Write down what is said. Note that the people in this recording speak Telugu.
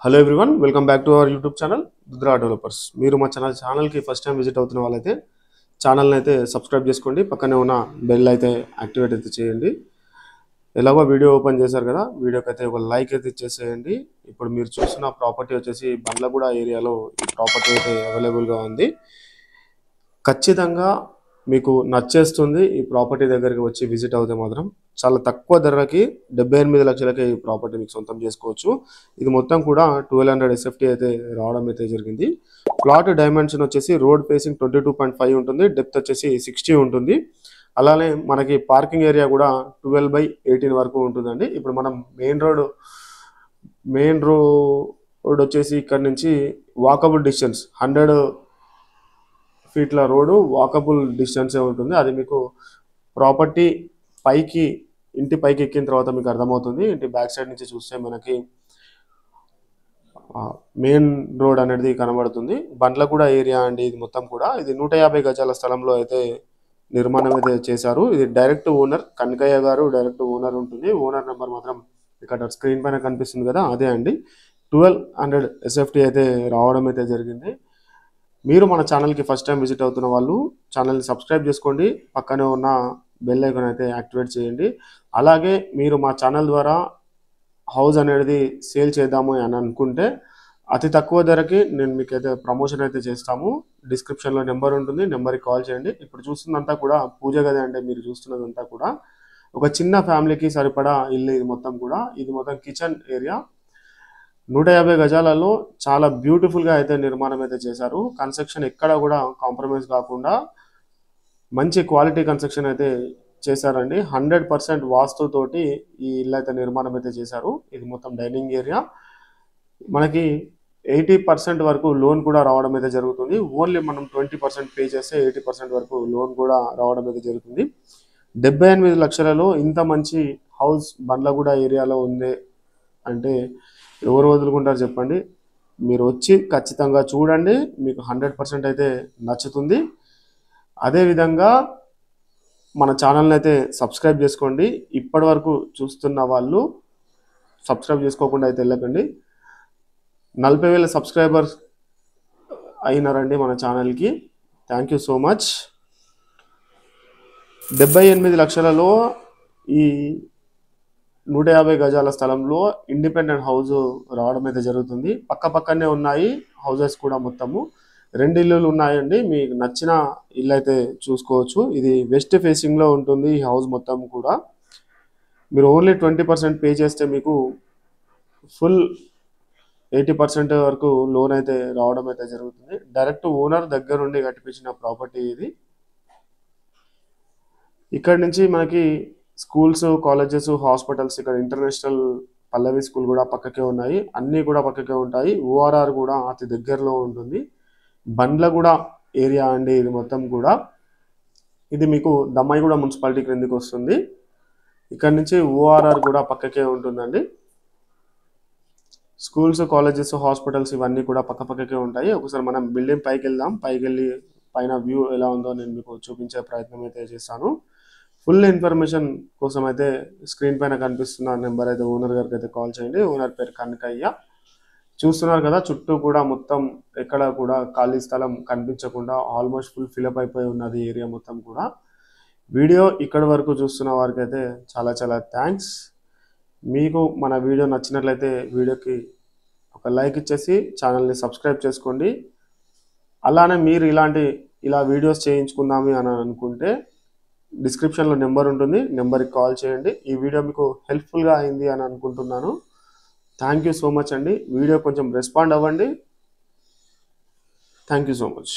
Hello everyone, welcome back to our YouTube channel Rudra developers. మీరు మా ఛానల్కి ఫస్ట్ టైం విజిట్ అవుతున్న వాళ్ళైతే ఛానల్ని అయితే సబ్స్క్రైబ్ చేసుకోండి. పక్కనే ఉన్న బెల్ అయితే యాక్టివేట్ అయితే చేయండి. ఎలాగో వీడియో ఓపెన్ చేశారు కదా, వీడియోకి అయితే ఒక లైక్ అయితే ఇచ్చేసేయండి. ఇప్పుడు మీరు చూస్తున్న ప్రాపర్టీ వచ్చేసి బండ్లగూడ ఏరియాలో ఈ ప్రాపర్టీ అయితే అవైలబుల్గా ఉంది. ఖచ్చితంగా మీకు నచ్చేస్తుంది. ఈ ప్రాపర్టీ దగ్గరికి వచ్చి విజిట్ అవుతే మాత్రం చాలా తక్కువ ధరకి 78 లక్షలకే ఈ ప్రాపర్టీ మీకు సొంతం చేసుకోవచ్చు. ఇది మొత్తం కూడా 1200 SFT అయితే రావడం అయితే జరిగింది. ప్లాట్ డైమెన్షన్ వచ్చేసి రోడ్ ఫేసింగ్ 22.5 ఉంటుంది, డెప్త్ వచ్చేసి 60 ఉంటుంది. అలానే మనకి పార్కింగ్ ఏరియా కూడా 12/18 వరకు ఉంటుందండి. ఇప్పుడు మనం మెయిన్ రోడ్ వచ్చేసి ఇక్కడ నుంచి వాకబుల్ డిస్టెన్స్ 100 ఫీట్ల రోడ్డు వాకబుల్ డిస్టెన్సే ఉంటుంది. అది మీకు ప్రాపర్టీ ఇంటి పైకి ఎక్కిన తర్వాత మీకు అర్థమవుతుంది. ఇంటి బ్యాక్ సైడ్ నుంచి చూస్తే మనకి మెయిన్ రోడ్ అనేది కనబడుతుంది. బండ్లగూడ ఏరియా అండి ఇది మొత్తం కూడా. ఇది 150 గజాల స్థలంలో అయితే నిర్మాణం అయితే చేశారు. ఇది డైరెక్ట్ ఓనర్ కనకయ్య గారు డైరెక్ట్ ఓనర్ ఉంటుంది. ఓనర్ నెంబర్ మాత్రం ఇక్కడ స్క్రీన్ పైన కనిపిస్తుంది కదా, అదే అండి. 1200 SFT అయితే రావడం అయితే జరిగింది. మీరు మన ఛానల్కి ఫస్ట్ టైం విజిట్ అవుతున్న వాళ్ళు ఛానల్ని సబ్స్క్రైబ్ చేసుకోండి. పక్కనే ఉన్న బెల్ ఐకాన్ అయితే యాక్టివేట్ చేయండి. అలాగే మీరు మా ఛానల్ ద్వారా హౌస్ అనేది సేల్ చేద్దాము అని అనుకుంటే అతి తక్కువ ధరకి నేను మీకైతే ప్రమోషన్ అయితే చేస్తాము. డిస్క్రిప్షన్లో నెంబర్ ఉంటుంది, నెంబర్కి కాల్ చేయండి. ఇప్పుడు చూస్తున్నంతా కూడా పూజ గది అంటే మీరు చూస్తున్నదంతా కూడా ఒక చిన్న ఫ్యామిలీకి సరిపడా ఇల్లు. ఇది మొత్తం కిచెన్ ఏరియా 150 గజాలలో చాలా బ్యూటిఫుల్గా అయితే నిర్మాణం అయితే చేశారు. కన్స్ట్రక్షన్ ఎక్కడ కూడా కాంప్రమైజ్ కాకుండా మంచి క్వాలిటీ కన్స్ట్రక్షన్ అయితే చేశారండి. 100% వాస్తుతోటి ఈ ఇల్లు అయితే నిర్మాణం అయితే చేశారు. ఇది మొత్తం డైనింగ్ ఏరియా. మనకి 80% వరకు లోన్ కూడా రావడం అయితే జరుగుతుంది. ఓన్లీ మనం 20% పే చేస్తే 80% వరకు లోన్ కూడా రావడం అయితే జరుగుతుంది. 78 లక్షలలో ఇంత మంచి హౌస్ బండ్లగూడ ఏరియాలో ఉంది అంటే ఎవరు వదులుకుంటారు చెప్పండి. మీరు వచ్చి ఖచ్చితంగా చూడండి, మీకు 100% అయితే నచ్చుతుంది. అదేవిధంగా మన ఛానల్ని అయితే సబ్స్క్రైబ్ చేసుకోండి. ఇప్పటి వరకు చూస్తున్న వాళ్ళు సబ్స్క్రైబ్ చేసుకోకుండా అయితే వెళ్ళకండి. 40,000 సబ్స్క్రైబర్స్ అయినారండి మన ఛానల్కి. Thank you so much. 78 లక్షలలో ఈ 150 గజాల స్థలంలో ఇండిపెండెంట్ హౌస్ రావడం అయితే జరుగుతుంది. పక్కనే ఉన్నాయి హౌజెస్ కూడా. మొత్తము 2 ఇల్లులు ఉన్నాయండి. మీకు నచ్చిన ఇల్లు అయితే చూసుకోవచ్చు. ఇది వెస్ట్ ఫేసింగ్లో ఉంటుంది ఈ హౌస్ మొత్తం కూడా. మీరు ఓన్లీ 20% పే చేస్తే మీకు ఫుల్ 80% వరకు లోన్ అయితే రావడం అయితే జరుగుతుంది. డైరెక్ట్ ఓనర్ దగ్గరుండి కట్టించిన ప్రాపర్టీ ఇది. ఇక్కడ నుంచి మనకి స్కూల్స్, కాలేజెస్, హాస్పిటల్స్, ఇక్కడ ఇంటర్నేషనల్ పల్లవి స్కూల్ కూడా పక్కకే ఉన్నాయి. అన్నీ కూడా పక్కకే ఉంటాయి. ORR కూడా అతి దగ్గరలో ఉంటుంది. బండ్లగూడ ఏరియా అండి ఇది మొత్తం కూడా. ఇది మీకు దమ్మాయిగూడ మున్సిపాలిటీ క్రిందికి వస్తుంది. ఇక్కడ నుంచి ORR కూడా పక్కకే ఉంటుందండి. స్కూల్స్, కాలేజెస్, హాస్పిటల్స్ ఇవన్నీ కూడా పక్కకే ఉంటాయి. ఒకసారి మనం బిల్డింగ్ పైకి వెళ్దాం. పైకి వెళ్ళి పైన వ్యూ ఎలా ఉందో నేను మీకు చూపించే ప్రయత్నం అయితే చేస్తాను. ఫుల్ ఇన్ఫర్మేషన్ కోసం అయితే స్క్రీన్ పైన కనిపిస్తున్న నెంబర్ అయితే ఓనర్ గారికి అయితే కాల్ చేయండి. ఓనర్ పేరు కనకయ్య. చూస్తున్నారు కదా, చుట్టూ కూడా మొత్తం ఎక్కడ కూడా ఖాళీ స్థలం కనిపించకుండా ఆల్మోస్ట్ ఫుల్ ఫిలప్ అయిపోయి ఉన్నది ఏరియా మొత్తం కూడా. వీడియో ఇక్కడి వరకు చూస్తున్న వారికి అయితే చాలా చాలా థ్యాంక్స్. మీకు మన వీడియో నచ్చినట్లయితే వీడియోకి ఒక లైక్ ఇచ్చేసి ఛానల్ని సబ్స్క్రైబ్ చేసుకోండి. అలానే మీరు ఇలా వీడియోస్ చేయించుకుందాము అని అనుకుంటే డిస్క్రిప్షన్లో నెంబర్ ఉంటుంది, నెంబర్కి కాల్ చేయండి. ఈ వీడియో మీకు హెల్ప్ఫుల్గా అయింది అని అనుకుంటున్నాను. థ్యాంక్ యూ సో మచ్ అండి. వీడియో కొంచెం రెస్పాండ్ అవ్వండి. Thank you so much.